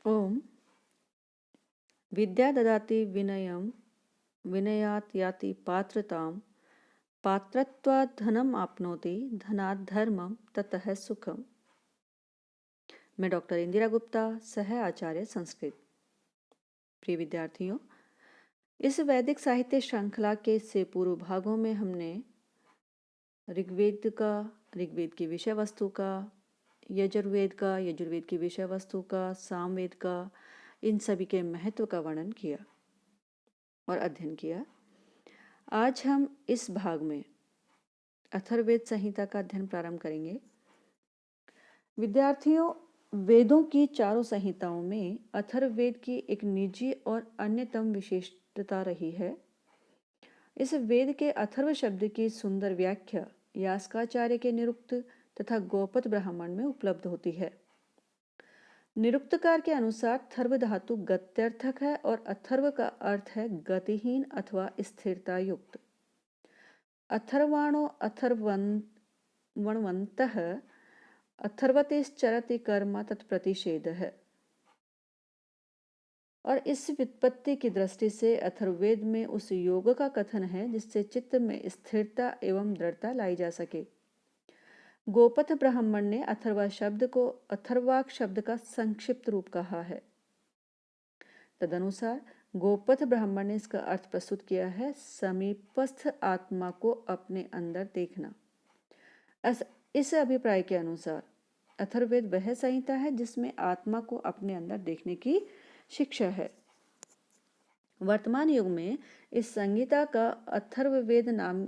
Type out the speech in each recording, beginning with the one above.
ओम विद्या ददाति विनयम विनयात याति पात्रताम पात्रत्वात् धनम आपनोति धनात् धर्मम ततः सुखम। मैं डॉक्टर इंदिरा गुप्ता, सह आचार्य संस्कृत। प्रिय विद्यार्थियों, इस वैदिक साहित्य श्रृंखला के से पूर्व भागों में हमने ऋग्वेद की विषय वस्तु का, यजुर्वेद की विषय वस्तु का, सामवेद का, इन सभी के महत्व का वर्णन किया और अध्ययन किया। आज हम इस भाग में अथर्ववेद संहिता का अध्ययन प्रारंभ करेंगे। विद्यार्थियों, वेदों की चारों संहिताओं में अथर्ववेद की एक निजी और अन्यतम विशेषता रही है। इस वेद के अथर्व शब्द की सुंदर व्याख्या यास्काचार्य के निरुक्त तथा गोपद ब्राह्मण में उपलब्ध होती है। निरुक्तकार के अनुसार थर्व धातु गत्यर्थक है और अथर्व का अर्थ है गतिहीन अथवा स्थिरता युक्त। अथर्वाणो अथर्वणवन्तः अथर्वतेश्चरति कर्म तत्प्रतिषेध है। और इस व्युत्पत्ति की दृष्टि से अथर्ववेद में उस योग का कथन है जिससे चित्त में स्थिरता एवं दृढ़ता लाई जा सके। गोपथ ब्राह्मण ने अथर्वा शब्द को अथर्वाक शब्द का संक्षिप्त रूप कहा है। तदनुसार गोपथ ब्राह्मण ने इसका अर्थ प्रस्तुत किया है समीपस्थ आत्मा को अपने अंदर देखना। इस अभिप्राय के अनुसार अथर्ववेद वह संहिता है जिसमें आत्मा को अपने अंदर देखने की शिक्षा है। वर्तमान युग में इस संहिता का अथर्ववेद नाम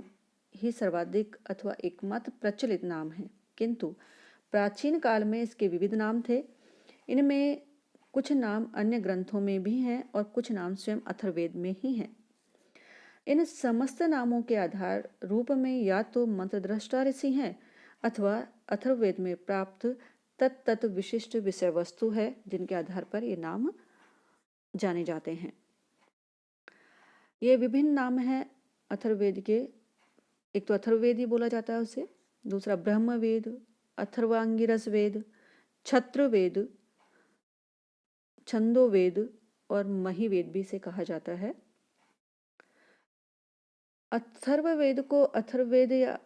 ही सर्वाधिक अथवा एकमात्र प्रचलित नाम है, किंतु प्राचीन काल में इसके विविध नाम थे। इनमें कुछ नाम अन्य ग्रंथों में भी हैं और कुछ नाम स्वयं अथर्ववेद में ही हैं। इन समस्त नामों के आधार रूप में या तो मंत्रद्रष्टा ऋषि हैं अथवा अथर्ववेद में प्राप्त तत्त विशिष्ट विषय वस्तु है जिनके आधार पर ये नाम जाने जाते हैं। ये विभिन्न नाम हैं अथर्ववेद के। एक तो अथर्ववेद ही बोला जाता है उसे, दूसरा ब्रह्मवेद, अथर्वांगिरस वेद, छत्रवेद, छंदोवेद और महिवेद भी इसे कहा जाता है। अथर्ववेद को अथर्ववेद या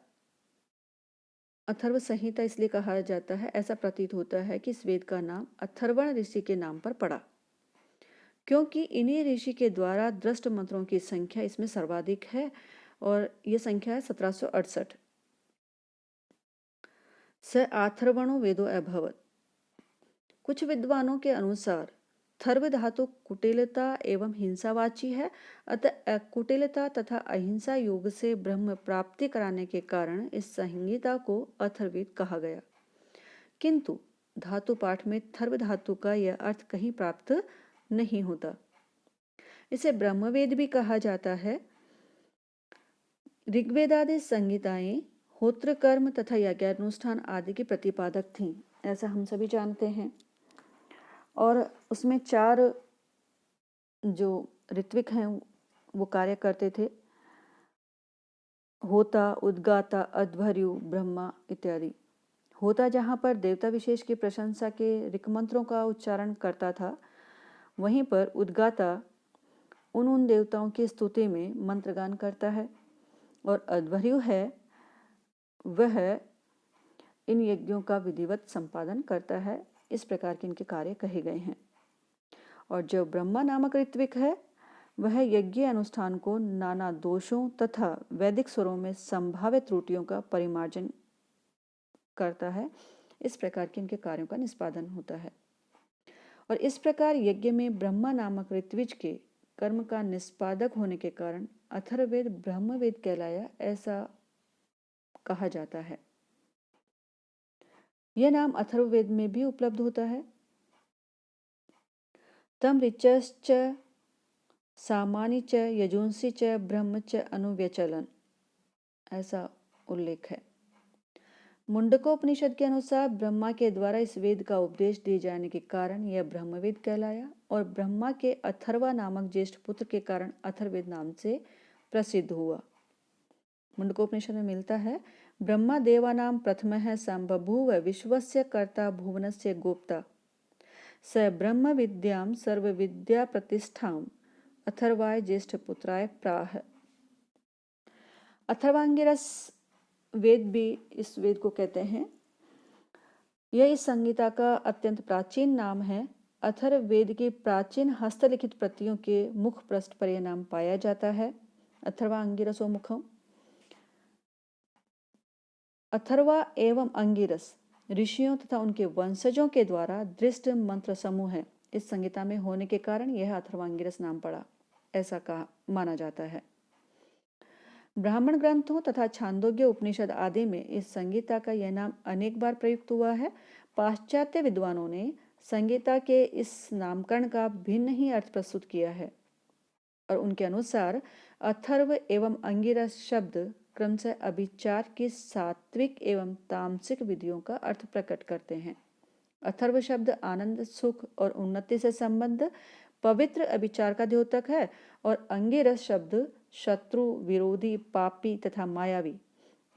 अथर्व संहिता इसलिए कहा जाता है, ऐसा प्रतीत होता है कि इस वेद का नाम अथर्वण ऋषि के नाम पर पड़ा, क्योंकि इन्हीं ऋषि के द्वारा दृष्ट मंत्रों की संख्या इसमें सर्वाधिक है और यह संख्या है 1768। स आथर्वणो वेदो अभवत्। कुछ विद्वानों के अनुसार थर्व धातु कुटिलता एवं हिंसावाची है, अतः कुटिलता तथा अहिंसा योग से ब्रह्म प्राप्ति कराने के कारण इस संहिता को अथर्ववेद कहा गया, किंतु धातु पाठ में थर्व धातु का यह अर्थ कहीं प्राप्त नहीं होता। इसे ब्रह्मवेद भी कहा जाता है। ऋग्वेदादि संहिताएं होत्र कर्म तथा यज्ञानुष्ठान आदि की प्रतिपादक थीं, ऐसा हम सभी जानते हैं। और उसमें 4 जो ऋत्विक हैं वो कार्य करते थे, होता, उद्गाता, अध्वर्यु, ब्रह्मा इत्यादि। होता जहाँ पर देवता विशेष की प्रशंसा के ऋक् मंत्रों का उच्चारण करता था, वहीं पर उद्गाता उन देवताओं की स्तुति में मंत्रगान करता है, और अध्वर्यु है वह इन यज्ञों का विधिवत संपादन करता है। इस प्रकार के इनके कार्य कहे गए हैं। और जो ब्रह्मा नामक ऋत्विक है वह यज्ञ अनुष्ठान को नाना दोषों तथा वैदिक स्वरों में संभावित त्रुटियों का परिमार्जन करता है। इस प्रकार के इनके कार्यों का निष्पादन होता है। और इस प्रकार यज्ञ में ब्रह्मा नामक ऋत्विज के कर्म का निष्पादक होने के कारण अथर्ववेद ब्रह्मवेद कहलाया, ऐसा कहा जाता है। यह नाम अथर्ववेद में भी उपलब्ध होता है। तम ऋचश्च सामानि च यजुंसि च ब्रह्म च अनुव्यचलन, ऐसा उल्लेख है। मुंडकोपनिषद के अनुसार ब्रह्मा के द्वारा इस वेद का उपदेश दिए जाने के कारण यह ब्रह्मवेद कहलाया, और ब्रह्मा के अथर्वा नामक ज्येष्ठ पुत्र के कारण अथर्ववेद नाम से प्रसिद्ध हुआ। मुंडकोपनिषद में मिलता है, ब्रह्मा देवानां प्रथमः संबभूव विश्वस्य कर्ता भुवनस्य गोप्ता स ब्रह्म विद्याम सर्व विद्या प्रतिष्ठाम अथर्वाय ज्येष्ठ पुत्राय प्राह। अथर्वांगिरस वेद भी इस वेद को कहते हैं। यह इस संहिता का अत्यंत प्राचीन नाम है। अथर्ववेद की प्राचीन हस्तलिखित प्रतियों के मुख पृष्ठ पर यह नाम पाया जाता है, अथर्वा अंगिरसो मुखम। अथर्वा एवं अंगिरस ऋषियों तथा उनके वंशजों के द्वारा दृष्ट मंत्र समूह है। इस संहिता में होने के कारण यह अथर्वांगिरस नाम पड़ा, ऐसा कहा माना जाता है। ब्राह्मण ग्रंथों तथा छांदोग्य उपनिषद आदि में इस संहिता का यह नाम अनेक बार प्रयुक्त हुआ है। पाश्चात्य विद्वानों ने संहिता के इस नामकरण का भिन्न ही अर्थ प्रस्तुत किया है और उनके अनुसार अथर्व एवं अंगिरस शब्द क्रमशः अभिचार की सात्विक एवं तामसिक विधियों का अर्थ प्रकट करते हैं। अथर्व शब्द आनंद, सुख और उन्नति से संबद्ध पवित्र अभिचार का द्योतक है और अंगिरस शब्द शत्रु, विरोधी, पापी तथा मायावी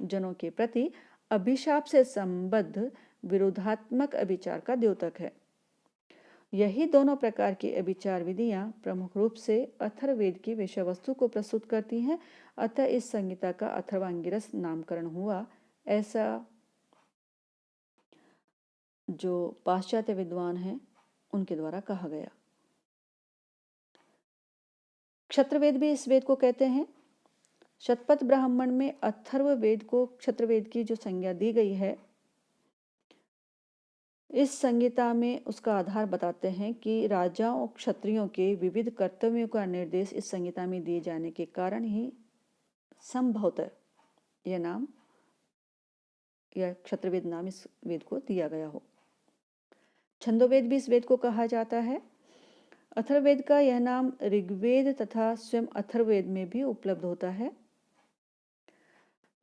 जनों के प्रति अभिशाप से संबद्ध विरोधात्मक अभिचार का द्योतक है। यही दोनों प्रकार की अभिचार विधियां प्रमुख रूप से अथर्ववेद की विषय वस्तु को प्रस्तुत करती हैं। अतः इस संहिता का अथर्वांगिरस नामकरण हुआ, ऐसा जो पाश्चात्य विद्वान हैं उनके द्वारा कहा गया। क्षत्रवेद भी इस वेद को कहते हैं। शतपथ ब्राह्मण में अथर्ववेद को क्षत्रवेद की जो संज्ञा दी गई है, इस संहिता में उसका आधार बताते हैं कि राजाओं और क्षत्रियों के विविध कर्तव्यों का निर्देश इस संहिता में दिए जाने के कारण ही संभवतः यह नाम या क्षत्रवेद नाम इस वेद को दिया गया हो। छंदोवेद भी इस वेद को कहा जाता है। अथर्ववेद का यह नाम ऋग्वेद तथा स्वयं अथर्ववेद में भी उपलब्ध होता है।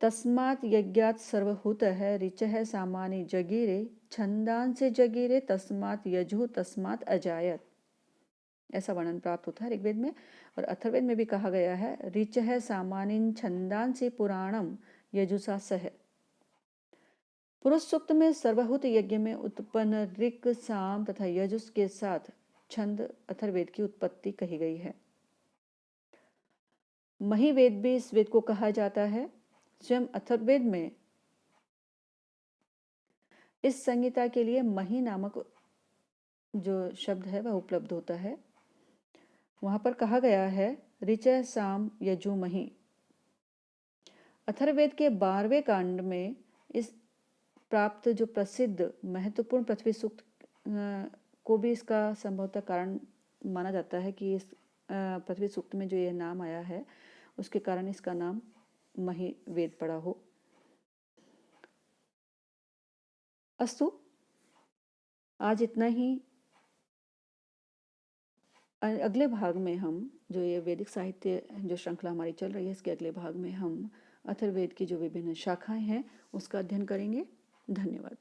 तस्मात् यज्ञात् सर्वहूतः ऋचः सामानि जगीरे छंदांसि जगीरे तस्मात् यजुः तस्मात् अजायत, ऐसा वर्णन प्राप्त होता है ऋग्वेद में। और अथर्ववेद में भी कहा गया है ऋचः सामानिन छंदांसि पुराणम यजुषा सह। पुरुष सूक्त में सर्वहूत यज्ञ में उत्पन्न ऋक, साम तथा यजुष के साथ छंद अथर्ववेद की उत्पत्ति कही गई है। महिवेद भी इस वेद को कहा जाता है। स्वयं अथर्ववेद में इस संहिता के लिए मही नामक जो शब्द है वह उपलब्ध होता है। वहां पर कहा गया है ऋच साम यजु मही। अथर्ववेद के 12वें कांड में इस प्राप्त जो प्रसिद्ध महत्वपूर्ण पृथ्वी सूक्त को भी इसका संभवतः कारण माना जाता है कि इस पृथ्वी सूक्त में जो यह नाम आया है उसके कारण इसका नाम मही वेद पड़ा हो। अस्तु, आज इतना ही। अगले भाग में हम जो ये वैदिक साहित्य जो श्रृंखला हमारी चल रही है, इसके अगले भाग में हम अथर्ववेद की जो विभिन्न शाखाएं हैं उसका अध्ययन करेंगे। धन्यवाद।